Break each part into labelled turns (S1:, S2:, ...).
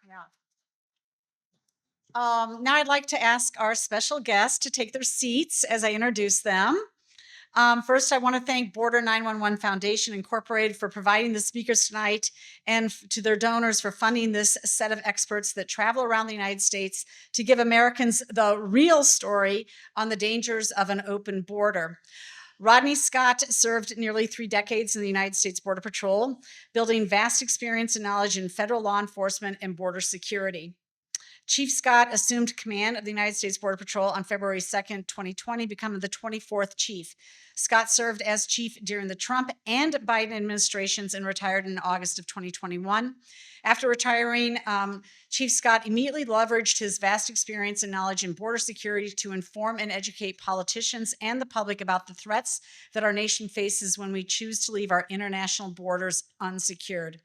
S1: Yeah. Now I'd like to ask our special guests to take their seats as I introduce them. First, I want to thank Border 911 Foundation Incorporated for providing the speakers tonight and to their donors for funding this set of experts that travel around the United States to give Americans the real story on the dangers of an open border. Rodney Scott served nearly 3 decades in the United States Border Patrol, building vast experience and knowledge in federal law enforcement and border security. Chief Scott assumed command of the United States Border Patrol on February 2nd, 2020, becoming the 24th chief. Scott served as chief during the Trump and Biden administrations and retired in August of 2021. After retiring, Chief Scott immediately leveraged his vast experience and knowledge in border security to inform and educate politicians and the public about the threats that our nation faces when we choose to leave our international borders unsecured.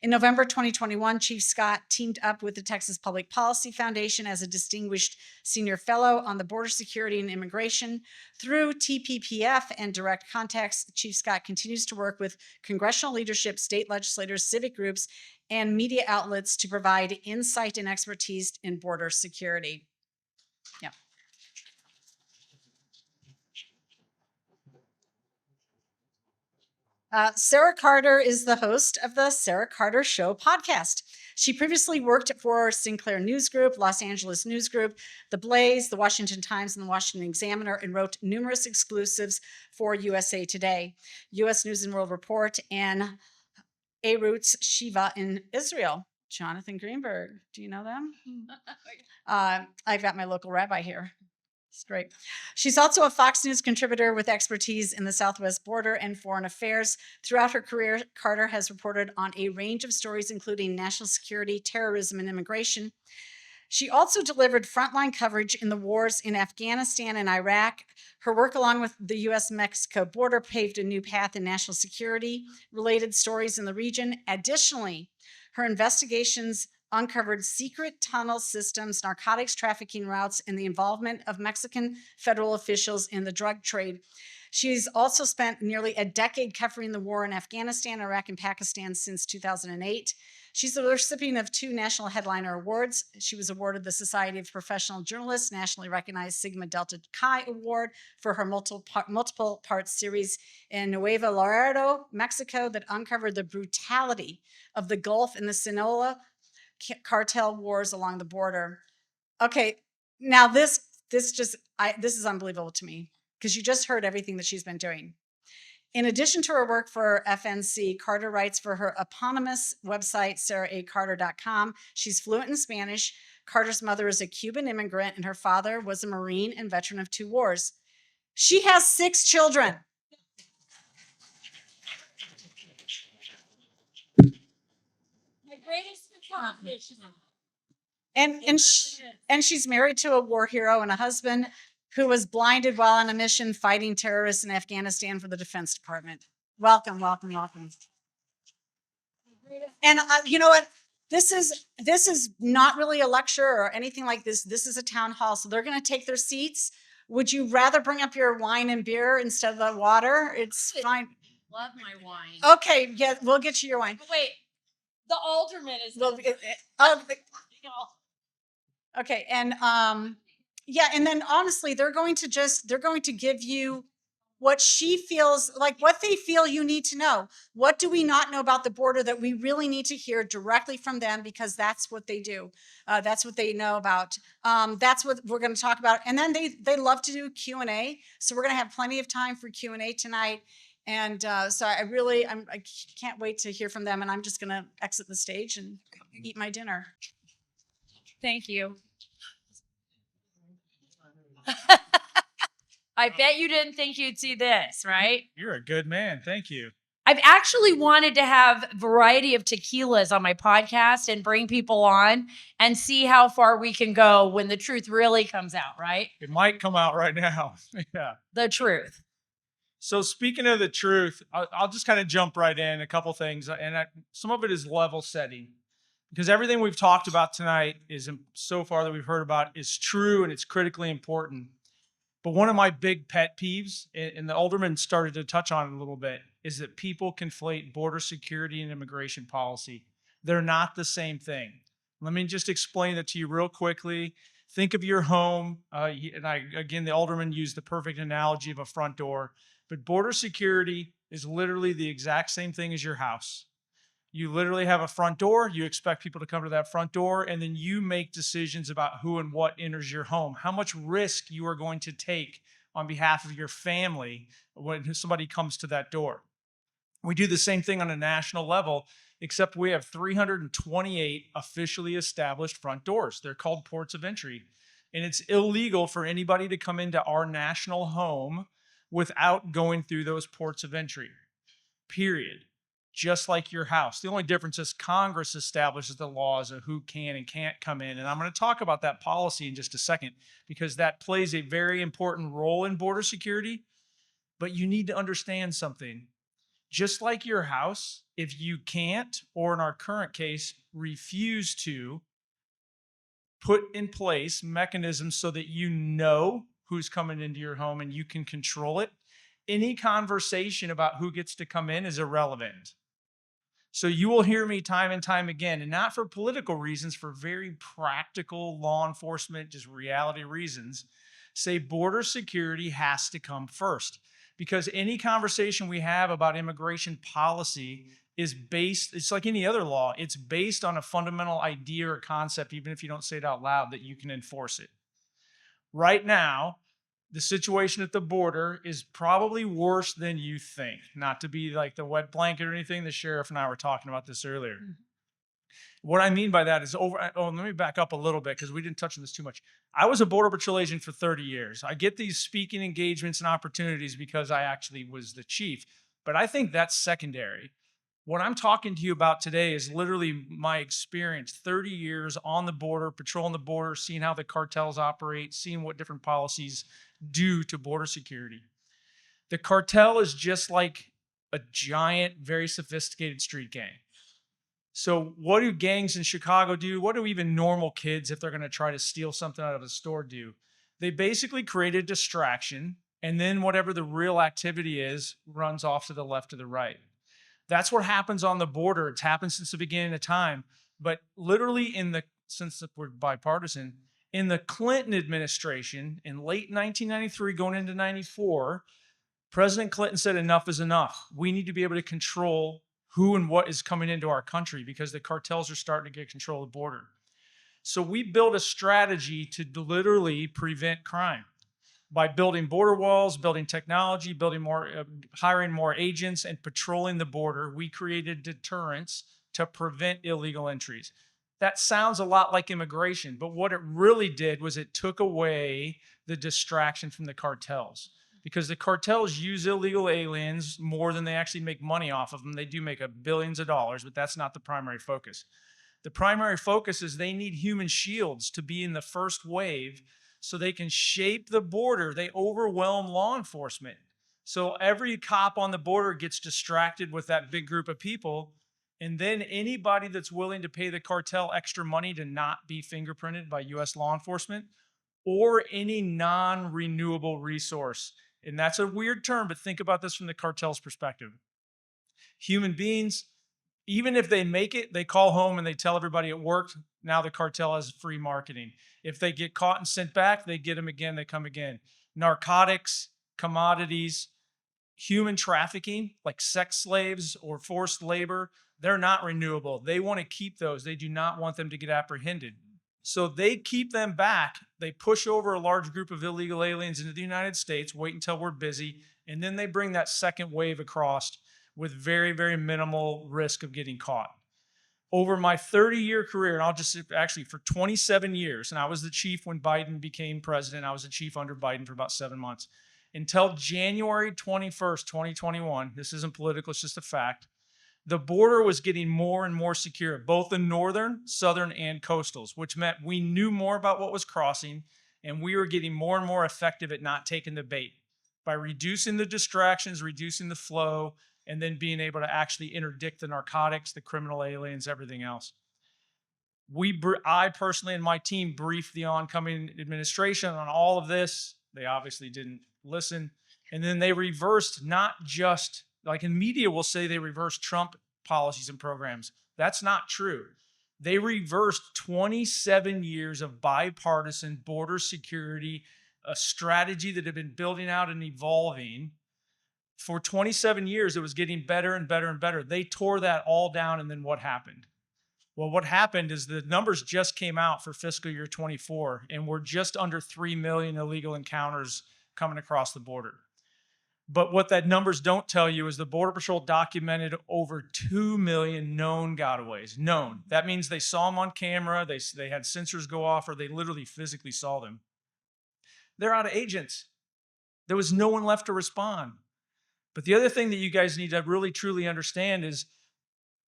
S1: In November 2021, Chief Scott teamed up with the Texas Public Policy Foundation as a distinguished senior fellow on the border security and immigration. Through TPPF and direct contacts, Chief Scott continues to work with congressional leadership, state legislators, civic groups, and media outlets to provide insight and expertise in border security. Yeah. Sara Carter is the host of the Sara Carter Show podcast. She previously worked for Sinclair News Group, Los Angeles News Group, The Blaze, The Washington Times, and The Washington Examiner, and wrote numerous exclusives for USA Today, U.S. News and World Report, and A-Roots Shiva in Israel. Jonathan Greenberg, do you know them? I've got my local rabbi here. It's great. She's also a Fox News contributor with expertise in the Southwest border and foreign affairs. Throughout her career, Carter has reported on a range of stories, including national security, terrorism, and immigration. She also delivered frontline coverage in the wars in Afghanistan and Iraq. Her work along with the U.S.-Mexico border paved a new path in national security-related stories in the region. Additionally, her investigations uncovered secret tunnel systems, narcotics trafficking routes, and the involvement of Mexican federal officials in the drug trade. She's also spent nearly a decade covering the war in Afghanistan, Iraq, and Pakistan since 2008. She's the recipient of 2 National Headliner Awards. She was awarded the Society of Professional Journalists nationally recognized Sigma Delta Chi Award for her multiple part series in Nuevo Laredo, Mexico, that uncovered the brutality of the Gulf and the Sinaloa cartel wars along the border. Okay, now this is unbelievable to me because you just heard everything that she's been doing. In addition to her work for FNC, Carter writes for her eponymous website, saracarter.com. She's fluent in Spanish. Carter's mother is a Cuban immigrant, and her father was a Marine and veteran of 2 wars. She has 6 children. My greatest accomplishment. And she's married to a war hero and a husband who was blinded while on a mission fighting terrorists in Afghanistan for the Defense Department. Welcome, welcome, welcome. And you know what? This is not really a lecture or anything like this. This is a town hall, so they're going to take their seats. Would you rather bring up your wine and beer instead of the water? It's fine.
S2: Love my wine.
S1: Okay, yeah, we'll get you your wine.
S2: But wait, the alderman is.
S1: Okay, and yeah, and then honestly, they're going to give you what she feels like, what they feel you need to know. What do we not know about the border that we really need to hear directly from them, because that's what they do. That's what they know about. That's what we're going to talk about. And then they love to do Q&A. So we're going to have plenty of time for Q&A tonight. And so I can't wait to hear from them. And I'm just going to exit the stage and eat my dinner.
S2: Thank you. I bet you didn't think you'd see this, right?
S3: You're a good man. Thank you.
S2: I've actually wanted to have a variety of tequilas on my podcast and bring people on and see how far we can go when the truth really comes out, right?
S3: It might come out right now. Yeah.
S2: The truth.
S3: So speaking of the truth, I'll just kind of jump right in a couple things. And some of it is level setting, because everything we've talked about tonight is so far that we've heard about is true and it's critically important. But one of my big pet peeves, and the alderman started to touch on it a little bit, is that people conflate border security and immigration policy. They're not the same thing. Let me just explain it to you real quickly. Think of your home. Again, the alderman used the perfect analogy of a front door, but border security is literally the exact same thing as your house. You literally have a front door. You expect people to come to that front door, and then you make decisions about who and what enters your home, how much risk you are going to take on behalf of your family when somebody comes to that door. We do the same thing on a national level, except we have 328 officially established front doors. They're called ports of entry. And it's illegal for anybody to come into our national home without going through those ports of entry, period. Just like your house. The only difference is Congress establishes the laws of who can and can't come in. And I'm going to talk about that policy in just a second because that plays a very important role in border security. But you need to understand something. Just like your house, if you can't, or in our current case, refuse to put in place mechanisms so that you know who's coming into your home and you can control it, any conversation about who gets to come in is irrelevant. So you will hear me time and time again, and not for political reasons, for very practical law enforcement, just reality reasons, say border security has to come first. Because any conversation we have about immigration policy is based, it's like any other law, it's based on a fundamental idea or concept, even if you don't say it out loud, that you can enforce it. Right now, the situation at the border is probably worse than you think. Not to be like the wet blanket or anything. The sheriff and I were talking about this earlier. What I mean by that is let me back up a little bit because we didn't touch on this too much. I was a Border Patrol agent for 30 years. I get these speaking engagements and opportunities because I actually was the chief, but I think that's secondary. What I'm talking to you about today is literally my experience, 30 years on the border, patrolling the border, seeing how the cartels operate, seeing what different policies do to border security. The cartel is just like a giant, very sophisticated street gang. So what do gangs in Chicago do? What do even normal kids, if they're going to try to steal something out of a store, do? They basically create a distraction, and then whatever the real activity is runs off to the left or the right. That's what happens on the border. It's happened since the beginning of time. But literally since we're bipartisan, in the Clinton administration in late 1993 going into 94, President Clinton said enough is enough. We need to be able to control who and what is coming into our country because the cartels are starting to get control of the border. So we built a strategy to literally prevent crime by building border walls, building technology, hiring more agents, and patrolling the border. We created deterrence to prevent illegal entries. That sounds a lot like immigration, but what it really did was it took away the distraction from the cartels. Because the cartels use illegal aliens more than they actually make money off of them. They do make billions of dollars, but that's not the primary focus. The primary focus is they need human shields to be in the first wave so they can shape the border. They overwhelm law enforcement. So every cop on the border gets distracted with that big group of people. And then anybody that's willing to pay the cartel extra money to not be fingerprinted by U.S. law enforcement or any non-renewable resource. And that's a weird term, but think about this from the cartel's perspective. Human beings, even if they make it, they call home and they tell everybody it worked. Now the cartel has free marketing. If they get caught and sent back, they get them again, they come again. Narcotics, commodities, human trafficking, like sex slaves or forced labor, they're not renewable. They want to keep those. They do not want them to get apprehended. So they keep them back. They push over a large group of illegal aliens into the United States, wait until we're busy, and then they bring that second wave across with very, very minimal risk of getting caught. Over my 30-year career, and actually for 27 years, and I was the chief when Biden became president. I was the chief under Biden for about 7 months. Until January 21st, 2021, this isn't political, it's just a fact, the border was getting more and more secure, both the northern, southern, and coastals, which meant we knew more about what was crossing, and we were getting more and more effective at not taking the bait by reducing the distractions, reducing the flow, and then being able to actually interdict the narcotics, the criminal aliens, everything else. I personally and my team briefed the oncoming administration on all of this. They obviously didn't listen. And then they reversed, not just like in media will say they reversed Trump policies and programs. That's not true. They reversed 27 years of bipartisan border security, a strategy that had been building out and evolving. For 27 years, it was getting better and better and better. They tore that all down, and then what happened? Well, what happened is the numbers just came out for fiscal year 24, and we're just under 3 million illegal encounters coming across the border. But what that numbers don't tell you is the Border Patrol documented over 2 million known gotaways. Known. That means they saw them on camera, they had sensors go off, or they literally physically saw them. They're out of agents. There was no one left to respond. But the other thing that you guys need to really truly understand is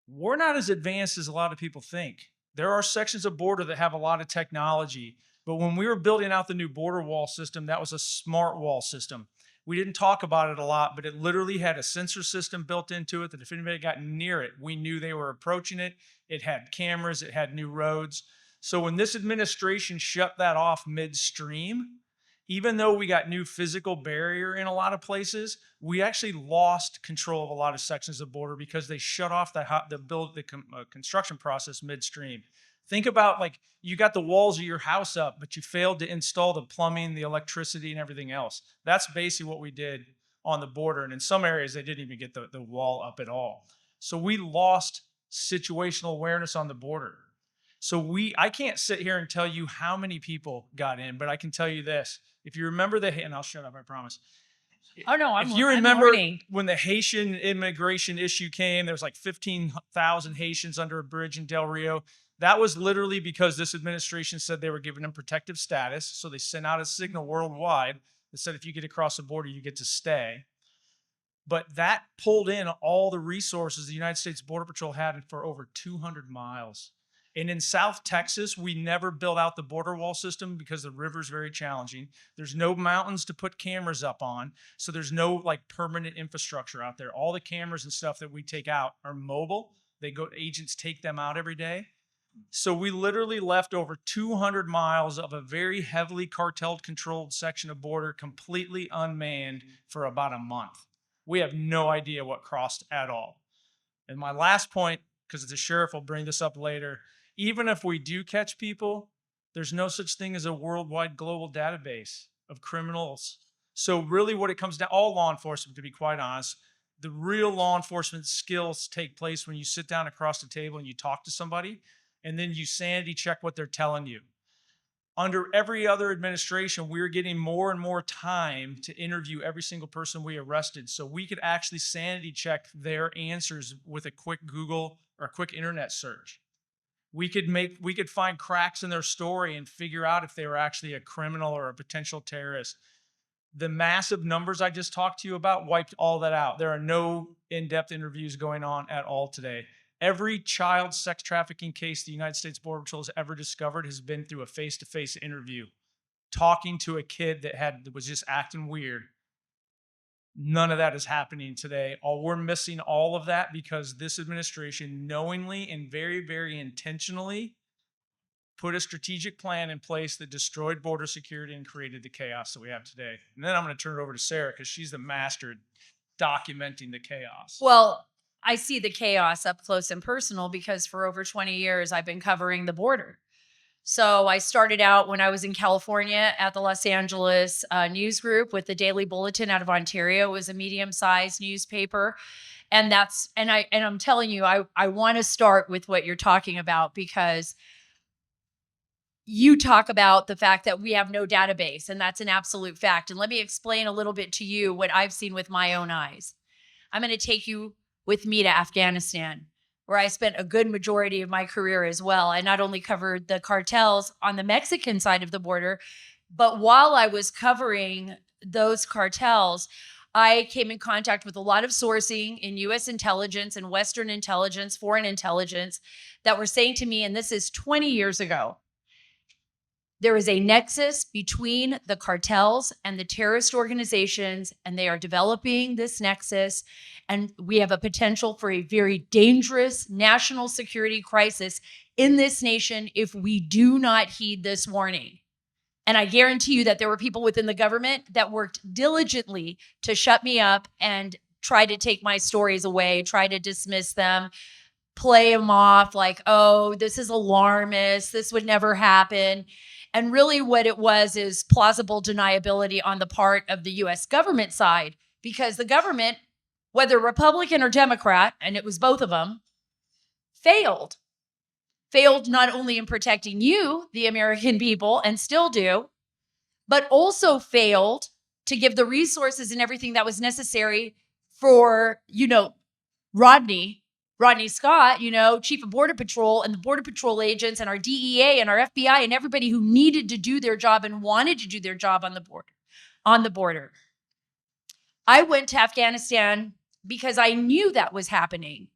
S3: we're not as advanced as a lot of people think. There are sections of border that have a lot of technology, but when we were building out the new border wall system, that was a smart wall system. We didn't talk about it a lot, but it literally had a sensor system built into it that if anybody got near it, we knew they were approaching it. It had cameras, it had new roads. So when this administration shut that off midstream, even though we got new physical barrier in a lot of places, we actually lost control of a lot of sections of border because they shut off the construction process midstream. Think about like you got the walls of your house up, but you failed to install the plumbing, the electricity, and everything else. That's basically what we did on the border. And in some areas, they didn't even get the wall up at all. So we lost situational awareness on the border. So I can't sit here and tell you how many people got in, but I can tell you this. If you remember and I'll shut up, I promise.
S2: Oh no,
S3: if you remember
S2: learning.
S3: When the Haitian immigration issue came, there was like 15,000 Haitians under a bridge in Del Rio. That was literally because this administration said they were giving them protective status. So they sent out a signal worldwide that said, if you get across the border, you get to stay. But that pulled in all the resources the United States Border Patrol had for over 200 miles. And in South Texas, we never built out the border wall system because the river's very challenging. There's no mountains to put cameras up on. So there's no like permanent infrastructure out there. All the cameras and stuff that we take out are mobile. Agents take them out every day. So we literally left over 200 miles of a very heavily cartel controlled section of border completely unmanned for about a month. We have no idea what crossed at all. And my last point, because the sheriff will bring this up later, even if we do catch people, there's no such thing as a worldwide global database of criminals. So really what it comes down, all law enforcement, to be quite honest, the real law enforcement skills take place when you sit down across the table and you talk to somebody, and then you sanity check what they're telling you. Under every other administration, we were getting more and more time to interview every single person we arrested, so we could actually sanity check their answers with a quick Google or a quick internet search. We could find cracks in their story and figure out if they were actually a criminal or a potential terrorist. The massive numbers I just talked to you about wiped all that out. There are no in-depth interviews going on at all today. Every child sex trafficking case the United States Border Patrol has ever discovered has been through a face-to-face interview, talking to a kid that was just acting weird. None of that is happening today. We're missing all of that because this administration knowingly and very, very intentionally put a strategic plan in place that destroyed border security and created the chaos that we have today. And then I'm going to turn it over to Sarah because she's the master at documenting the chaos.
S2: Well, I see the chaos up close and personal because for over 20 years, I've been covering the border. So I started out when I was in California at the Los Angeles News Group with the Daily Bulletin out of Ontario. It was a medium-sized newspaper. And I'm telling you, I want to start with what you're talking about because you talk about the fact that we have no database, and that's an absolute fact. And let me explain a little bit to you what I've seen with my own eyes. I'm going to take you with me to Afghanistan, where I spent a good majority of my career as well. I not only covered the cartels on the Mexican side of the border, but while I was covering those cartels, I came in contact with a lot of sourcing in U.S. intelligence and Western intelligence, foreign intelligence, that were saying to me, and this is 20 years ago, there is a nexus between the cartels and the terrorist organizations, and they are developing this nexus. And we have a potential for a very dangerous national security crisis in this nation if we do not heed this warning. And I guarantee you that there were people within the government that worked diligently to shut me up and try to take my stories away, try to dismiss them. play them off like, oh, this is alarmist. This would never happen. And really what it was is plausible deniability on the part of the US government side, because the government, whether Republican or Democrat, and it was both of them, failed not only in protecting you, the American people, and still do, but also failed to give the resources and everything that was necessary for, Rodney Scott, chief of Border Patrol, and the Border Patrol agents and our DEA and our FBI and everybody who needed to do their job and wanted to do their job on the border. I went to Afghanistan because I knew that was happening.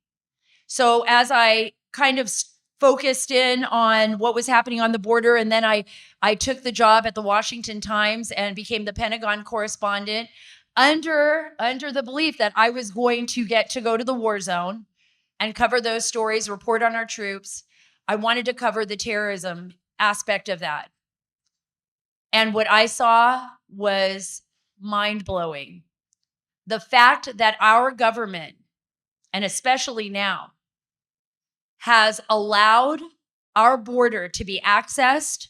S2: So as I kind of focused in on what was happening on the border, and then I took the job at the Washington Times and became the Pentagon correspondent under the belief that I was going to get to go to the war zone and cover those stories, report on our troops. I wanted to cover the terrorism aspect of that. And what I saw was mind-blowing. The fact that our government, and especially now, has allowed our border to be accessed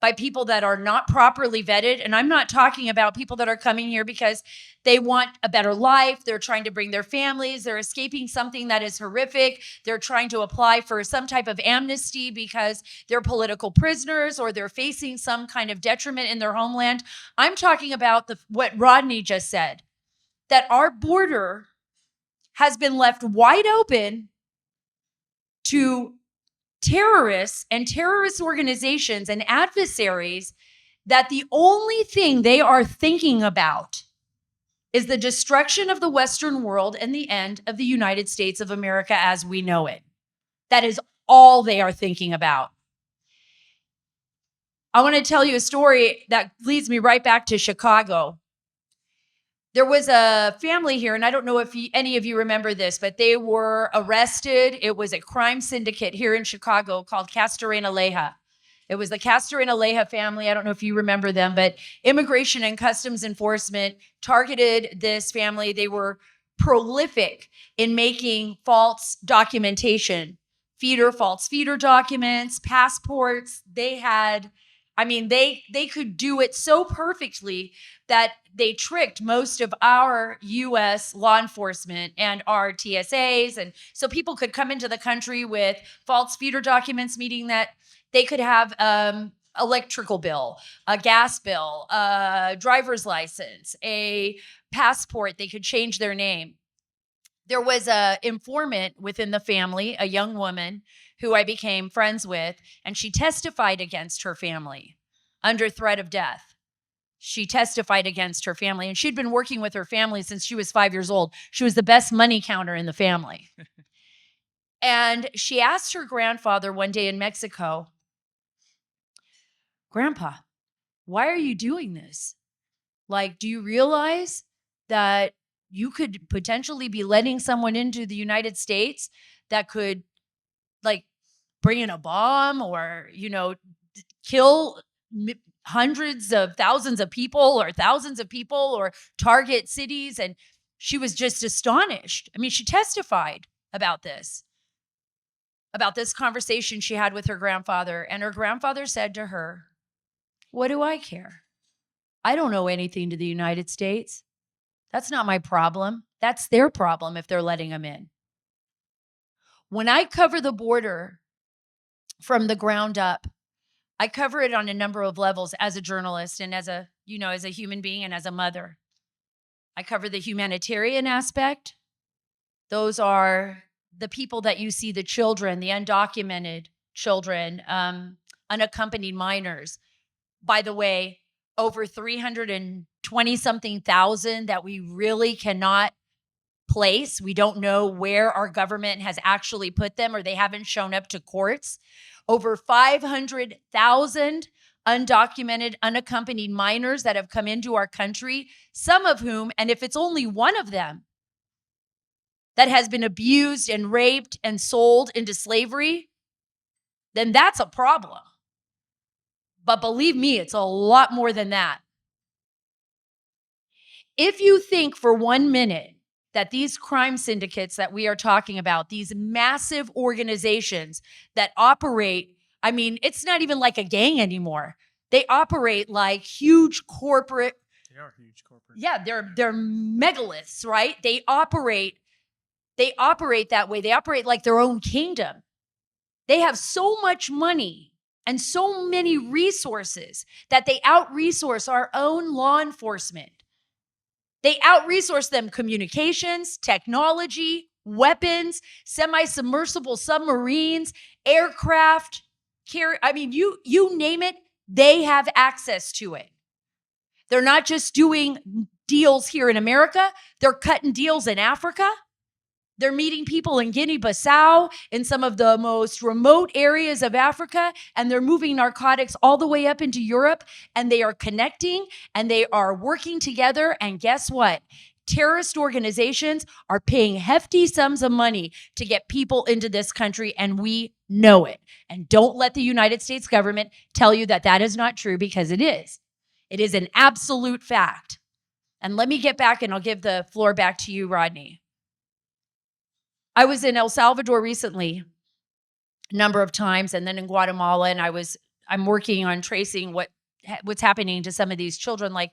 S2: by people that are not properly vetted. And I'm not talking about people that are coming here because they want a better life. They're trying to bring their families. They're escaping something that is horrific. They're trying to apply for some type of amnesty because they're political prisoners or they're facing some kind of detriment in their homeland. I'm talking about what Rodney just said, that our border has been left wide open to terrorists and terrorist organizations and adversaries, that the only thing they are thinking about is the destruction of the Western world and the end of the United States of America as we know it. That is all they are thinking about. I want to tell you a story that leads me right back to Chicago. There was a family here, and I don't know if any of you remember this, but they were arrested. It was a crime syndicate here in Chicago called Castorena-Leja. It was the Castorena-Leja family. I don't know if you remember them, but Immigration and Customs Enforcement targeted this family. They were prolific in making false documentation, false feeder documents, passports. They could do it so perfectly that they tricked most of our U.S. law enforcement and our TSAs. And so people could come into the country with false feeder documents, meaning that they could have electrical bill, a gas bill, a driver's license, a passport. They could change their name. There was an informant within the family, a young woman who I became friends with, and she testified against her family under threat of death. She testified against her family, and she'd been working with her family since she was 5 years old. She was the best money counter in the family. And she asked her grandfather one day in Mexico, "Grandpa, why are you doing this? Like, do you realize that you could potentially be letting someone into the United States that could, like, bring in a bomb or, kill hundreds of thousands of people or target cities?" And she was just astonished. I mean, she testified about this conversation she had with her grandfather. And her grandfather said to her, "What do I care? I don't owe anything to the United States. That's not my problem. That's their problem if they're letting them in." When I cover the border from the ground up, I cover it on a number of levels as a journalist and as a human being and as a mother. I cover the humanitarian aspect. Those are the people that you see, the children, the undocumented children, unaccompanied minors. By the way, over 320 something thousand that we really cannot place. We don't know where our government has actually put them, or they haven't shown up to courts. Over 500,000 undocumented, unaccompanied minors that have come into our country, some of whom, and if it's only one of them that has been abused and raped and sold into slavery, then that's a problem. But believe me, it's a lot more than that. If you think for 1 minute that these crime syndicates that we are talking about, these massive organizations that operate, I mean, it's not even like a gang anymore. They operate like huge corporate.
S3: They are huge corporate.
S2: Yeah, they're megaliths, right? They operate that way. They operate like their own kingdom. They have so much money and so many resources that they out-resource our own law enforcement. They out-resource them communications, technology, weapons, semi-submersible submarines, aircraft, you name it, they have access to it. They're not just doing deals here in America, they're cutting deals in Africa. They're meeting people in Guinea-Bissau, in some of the most remote areas of Africa, and they're moving narcotics all the way up into Europe, and they are connecting, and they are working together, and guess what? Terrorist organizations are paying hefty sums of money to get people into this country, and we know it. And don't let the United States government tell you that that is not true, because it is. It is an absolute fact. And let me get back, and I'll give the floor back to you, Rodney. I was in El Salvador recently, a number of times, and then in Guatemala, and I'm working on tracing what's happening to some of these children. Like,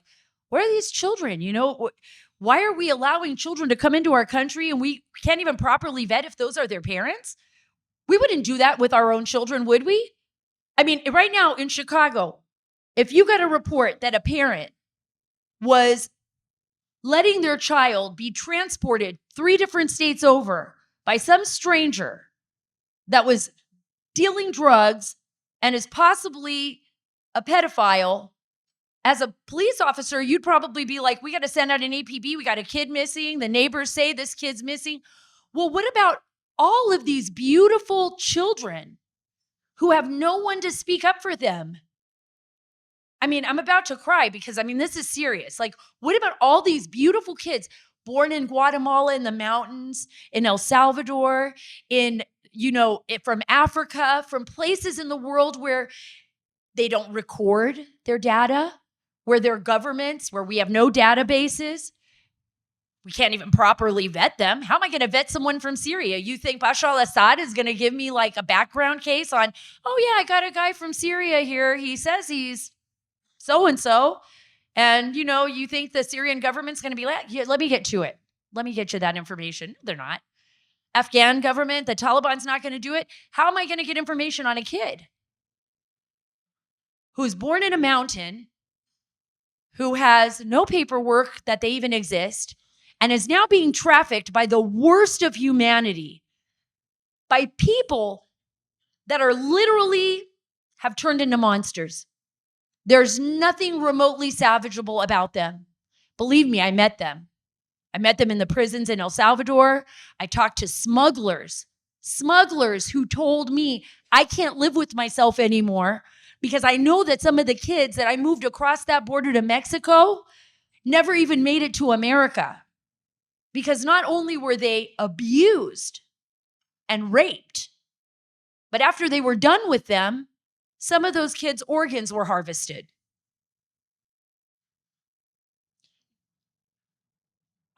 S2: where are these children? You know, why are we allowing children to come into our country and we can't even properly vet if those are their parents? We wouldn't do that with our own children, would we? I mean, right now in Chicago, if you got a report that a parent was letting their child be transported 3 different states over by some stranger that was dealing drugs and is possibly a pedophile, as a police officer, you'd probably be like, we got to send out an APB. We got a kid missing. The neighbors say this kid's missing. Well, what about all of these beautiful children who have no one to speak up for them? I mean, I'm about to cry because, I mean, this is serious. Like, what about all these beautiful kids born in Guatemala, in the mountains, in El Salvador, from Africa, from places in the world where they don't record their data, where their governments, where we have no databases. We can't even properly vet them. How am I going to vet someone from Syria? You think Bashar al-Assad is going to give me like a background case on, oh yeah, I got a guy from Syria here. He says he's so-and-so. And, you think the Syrian government's going to be like, yeah, let me get to it. Let me get you that information. They're not. Afghan government, the Taliban's not going to do it. How am I going to get information on a kid who's born in a mountain, who has no paperwork that they even exist, and is now being trafficked by the worst of humanity, by people that are literally have turned into monsters? There's nothing remotely salvageable about them. Believe me, I met them. I met them in the prisons in El Salvador. I talked to smugglers who told me, I can't live with myself anymore because I know that some of the kids that I moved across that border to Mexico never even made it to America, because not only were they abused and raped, but after they were done with them, some of those kids' organs were harvested.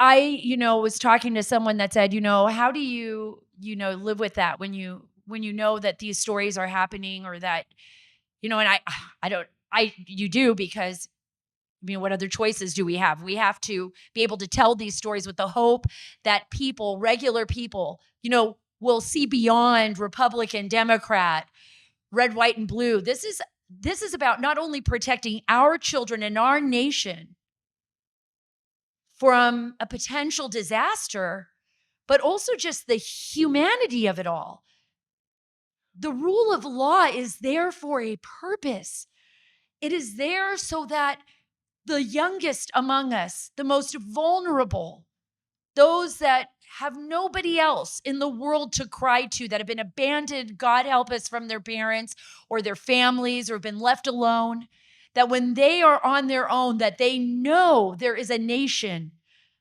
S2: I, was talking to someone that said, how do you, live with that when you know that these stories are happening, or that, and you do, because what other choices do we have? We have to be able to tell these stories with the hope that people, regular people, will see beyond Republican, Democrat, red, white, and blue. This is about not only protecting our children and our nation from a potential disaster, but also just the humanity of it all. The rule of law is there for a purpose. It is there so that the youngest among us, the most vulnerable, those that have nobody else in the world to cry to, that have been abandoned, God help us, from their parents or their families, or have been left alone, that when they are on their own, that they know there is a nation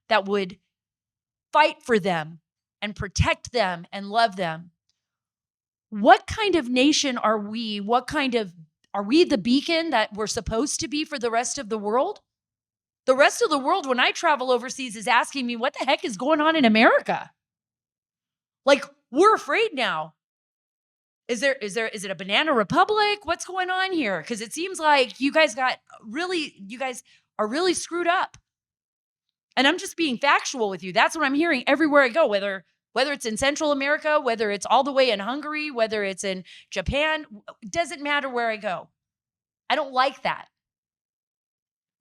S2: that would fight for them and protect them and love them. What kind of nation are we? Are we the beacon that we're supposed to be for the rest of the world? The rest of the world, when I travel overseas, is asking me, what the heck is going on in America? Like, we're afraid now. Is it a banana republic? What's going on here? Because it seems like you guys are really screwed up. And I'm just being factual with you. That's what I'm hearing everywhere I go, whether it's in Central America, whether it's all the way in Hungary, whether it's in Japan, it doesn't matter where I go. I don't like that.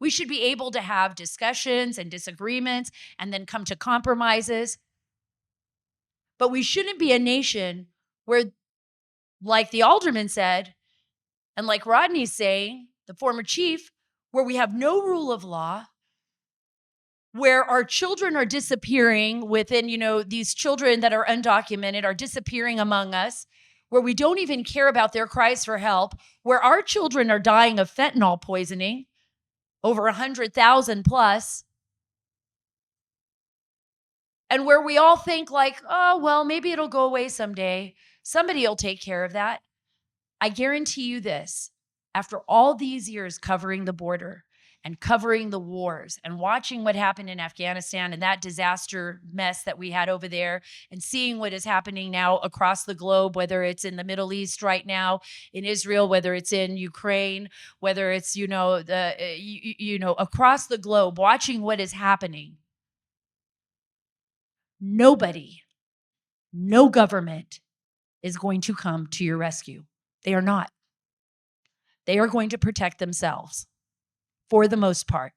S2: We should be able to have discussions and disagreements and then come to compromises. But we shouldn't be a nation where, like the alderman said, and like Rodney's saying, the former chief, where we have no rule of law, where our children are disappearing within, these children that are undocumented are disappearing among us, where we don't even care about their cries for help, where our children are dying of fentanyl poisoning, over 100,000 plus, and where we all think like, oh, well, maybe it'll go away someday. Somebody will take care of that. I guarantee you this, after all these years covering the border and covering the wars and watching what happened in Afghanistan and that disaster mess that we had over there and seeing what is happening now across the globe, whether it's in the Middle East right now, in Israel, whether it's in Ukraine, whether it's, across the globe, watching what is happening. Nobody, no government is going to come to your rescue. They are not. They are going to protect themselves for the most part.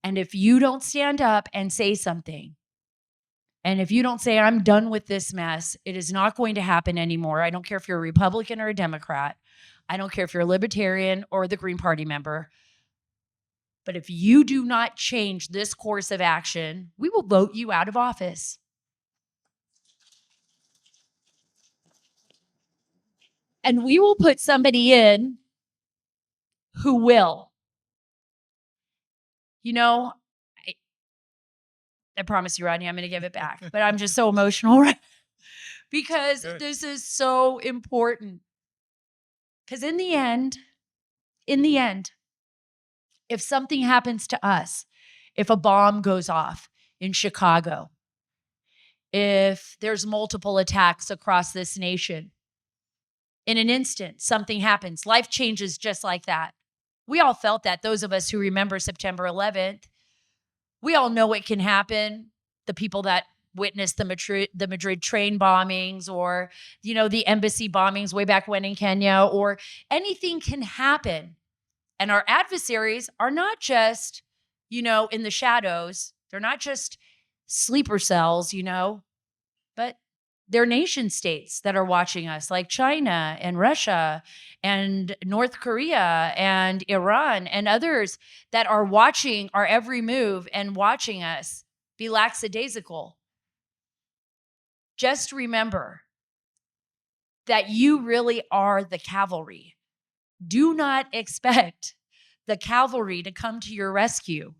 S2: And if you don't stand up and say something, and if you don't say, I'm done with this mess, it is not going to happen anymore. I don't care if you're a Republican or a Democrat. I don't care if you're a Libertarian or the Green Party member. But if you do not change this course of action, we will vote you out of office. And we will put somebody in who will. I promise you, Rodney, I'm going to give it back. But I'm just so emotional right because this is so important. Because in the end, if something happens to us, if a bomb goes off in Chicago, if there's multiple attacks across this nation, in an instant, something happens. Life changes just like that. We all felt that, those of us who remember September 11th. We all know it can happen. The people that witnessed the Madrid train bombings or, the embassy bombings way back when in Kenya, or anything can happen. And our adversaries are not just, in the shadows. They're not just sleeper cells, but they're nation states that are watching us, like China and Russia and North Korea and Iran and others that are watching our every move and watching us be lackadaisical. Just remember that you really are the cavalry. Do not expect the cavalry to come to your rescue.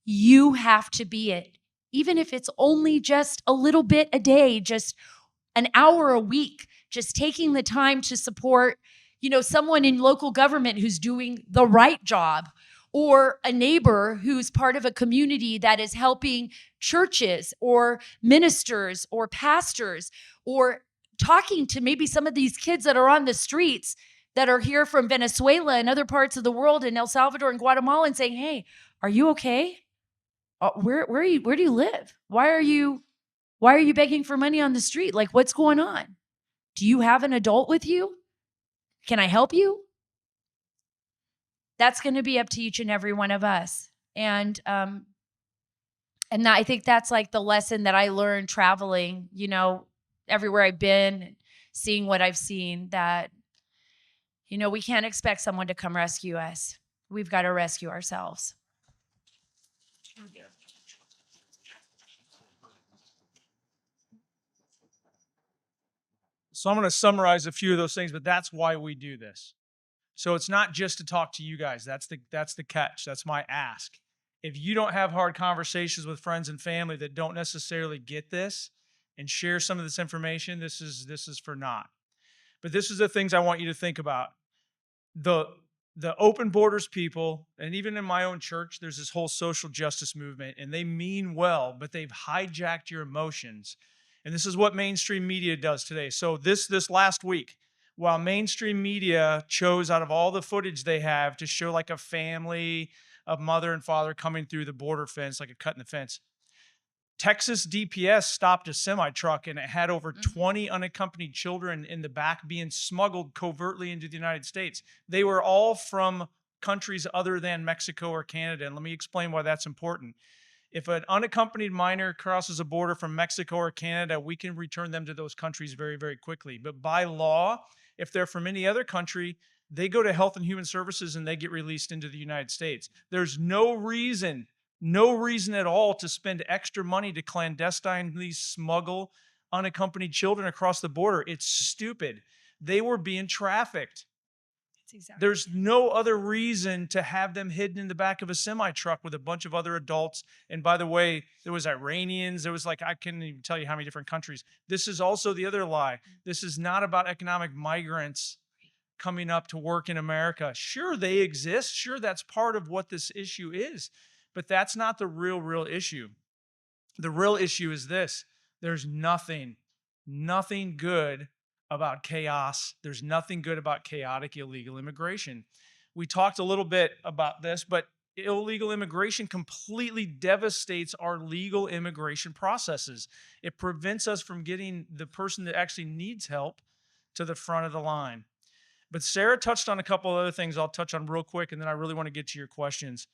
S2: You have to be it. Even if it's only just a little bit a day, just an hour a week, just taking the time to support, someone in local government who's doing the right job, or a neighbor who's part of a community that is helping churches or ministers or pastors, or talking to maybe some of these kids that are on the streets that are here from Venezuela and other parts of the world, in El Salvador and Guatemala, and saying, hey, are you okay? Where do you live? Why are you begging for money on the street? Like, what's going on? Do you have an adult with you? Can I help you? That's going to be up to each and every one of us. And I think that's like the lesson that I learned traveling, everywhere I've been, seeing what I've seen, that, we can't expect someone to come rescue us. We've got to rescue ourselves.
S3: So I'm going to summarize a few of those things, but that's why we do this. So it's not just to talk to you guys. That's the catch. That's my ask. If you don't have hard conversations with friends and family that don't necessarily get this and share some of this information, this is for naught. But this is the things I want you to think about. the open borders people, and even in my own church, there's this whole social justice movement, and they mean well, but they've hijacked your emotions. And this is what mainstream media does today. So this last week, while mainstream media chose out of all the footage they have to show like a family, a mother and father coming through the border fence, like a cut in the fence, Texas DPS stopped a semi truck and it had over 20 unaccompanied children in the back being smuggled covertly into the United States. They were all from countries other than Mexico or Canada. And let me explain why that's important. If an unaccompanied minor crosses a border from Mexico or Canada, we can return them to those countries very, very quickly. But by law, if they're from any other country, they go to Health and Human Services and they get released into the United States. There's no reason at all to spend extra money to clandestinely smuggle unaccompanied children across the border. It's stupid. They were being trafficked. There's no other reason to have them hidden in the back of a semi truck with a bunch of other adults. And by the way, there was Iranians. There was like, I can't even tell you how many different countries. This is also the other lie. This is not about economic migrants coming up to work in America. Sure, they exist. Sure, that's part of what this issue is. But that's not the real issue. The real issue is this. There's nothing good about chaos. There's nothing good about chaotic illegal immigration. We talked a little bit about this, but illegal immigration completely devastates our legal immigration processes. It prevents us from getting the person that actually needs help to the front of the line. But Sara touched on a couple of other things I'll touch on real quick, and then I really want to get to your questions.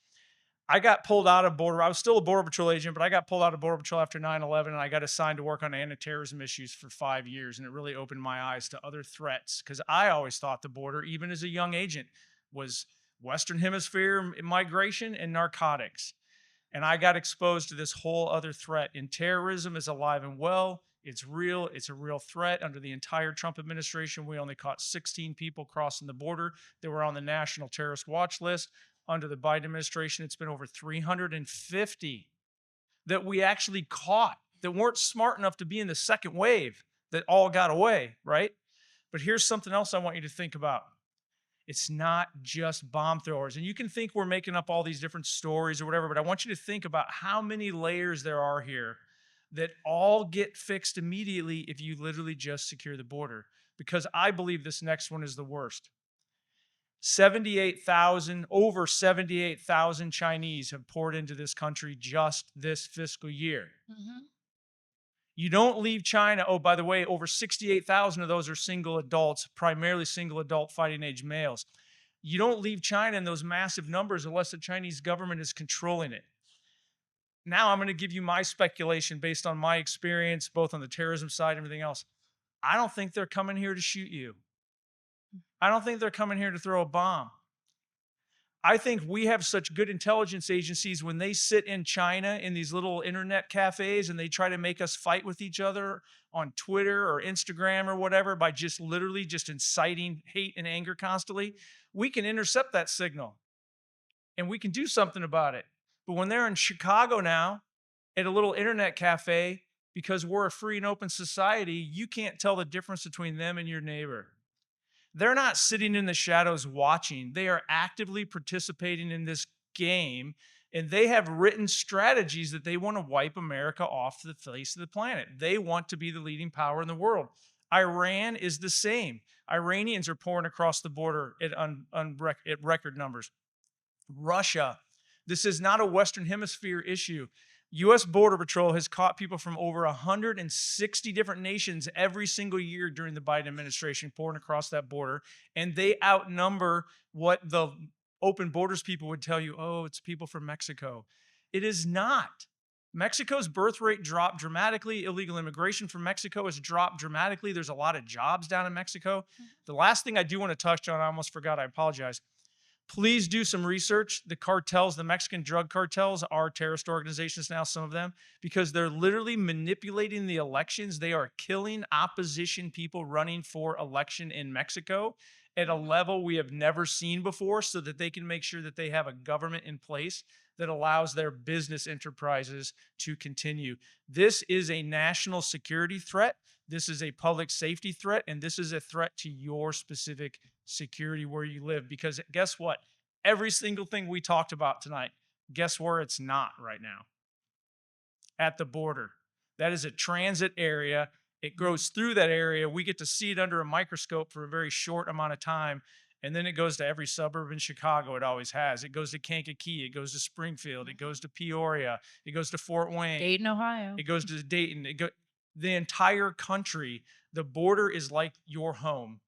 S3: I got pulled out of border. I was still a Border Patrol agent, but I got pulled out of Border Patrol after 9/11, and I got assigned to work on anti-terrorism issues for 5 years, and it really opened my eyes to other threats because I always thought the border, even as a young agent, was Western Hemisphere migration and narcotics. And I got exposed to this whole other threat. And terrorism is alive and well. It's real. It's a real threat. Under the entire Trump administration, we only caught 16 people crossing the border that were on the National Terrorist Watch List. Under the Biden administration, it's been over 350 that we actually caught that weren't smart enough to be in the second wave that all got away, right? But here's something else I want you to think about. It's not just bomb throwers. And you can think we're making up all these different stories or whatever, but I want you to think about how many layers there are here that all get fixed immediately if you literally just secure the border. Because I believe this next one is the worst. Over 78,000 Chinese have poured into this country just this fiscal year. You don't leave China. Oh, by the way, over 68,000 of those are single adults, primarily single adult fighting age males. You don't leave China in those massive numbers unless the Chinese government is controlling it. Now I'm going to give you my speculation based on my experience, both on the terrorism side and everything else. I don't think they're coming here to shoot you. I don't think they're coming here to throw a bomb. I think we have such good intelligence agencies when they sit in China in these little internet cafes and they try to make us fight with each other on Twitter or Instagram or whatever by just literally just inciting hate and anger constantly. We can intercept that signal and we can do something about it. But when they're in Chicago now at a little internet cafe, because we're a free and open society, you can't tell the difference between them and your neighbor. They're not sitting in the shadows watching. They are actively participating in this game, and they have written strategies that they want to wipe America off the face of the planet. They want to be the leading power in the world. Iran is the same. Iranians are pouring across the border at record numbers. Russia. This is not a Western Hemisphere issue. U.S. Border Patrol has caught people from over 160 different nations every single year during the Biden administration pouring across that border, and they outnumber what the open borders people would tell you, oh, it's people from Mexico. It is not. Mexico's birth rate dropped dramatically. Illegal immigration from Mexico has dropped dramatically. There's a lot of jobs down in Mexico. The last thing I do want to touch on, I almost forgot, I apologize. Please do some research. The cartels, the Mexican drug cartels, are terrorist organizations now, some of them, because they're literally manipulating the elections. They are killing opposition people running for election in Mexico at a level we have never seen before so that they can make sure that they have a government in place that allows their business enterprises to continue. This is a national security threat. This is a public safety threat, and this is a threat to your specific security where you live. Because guess what? Every single thing we talked about tonight, guess where it's not right now? At the border. That is a transit area. It goes through that area. We get to see it under a microscope for a very short amount of time. And then it goes to every suburb in Chicago. It always has. It goes to Kankakee. It goes to Springfield. It goes to Peoria. It goes to Fort Wayne.
S2: Dayton, Ohio.
S3: It goes to Dayton. The entire country. The border is like your home.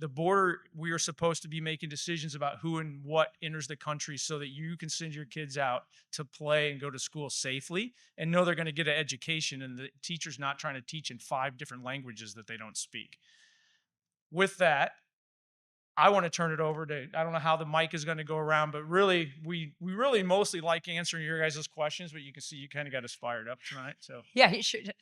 S3: The border, we are supposed to be making decisions about who and what enters the country so that you can send your kids out to play and go to school safely and know they're going to get an education and the teacher's not trying to teach in 5 different languages that they don't speak. With that, I want to turn it over to, I don't know how the mic is going to go around, but really, we really mostly like answering your guys' questions, but you can see you kind of got us fired up tonight. So
S2: Yeah, you should.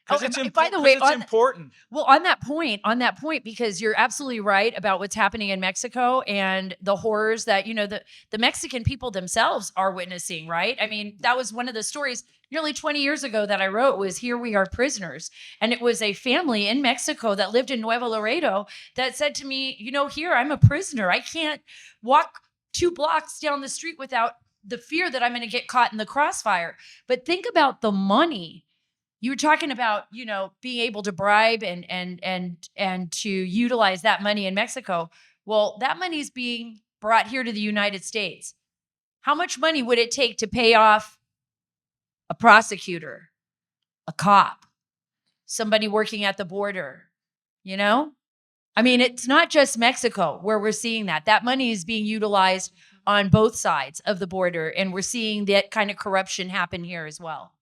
S3: because
S2: By the way,
S3: it's important.
S2: Well, on that point, because you're absolutely right about what's happening in Mexico and the horrors that, the Mexican people themselves are witnessing, right? I mean, that was one of the stories nearly 20 years ago that I wrote was Here We Are Prisoners. And it was a family in Mexico that lived in Nuevo Laredo that said to me, here I'm a prisoner. I can't walk 2 blocks down the street without the fear that I'm going to get caught in the crossfire. But think about the money. You were talking about, being able to bribe and to utilize that money in Mexico. Well, that money is being brought here to the United States. How much money would it take to pay off a prosecutor, a cop, somebody working at the border? I mean, it's not just Mexico where we're seeing that. That money is being utilized on both sides of the border, and we're seeing that kind of corruption happen here as well.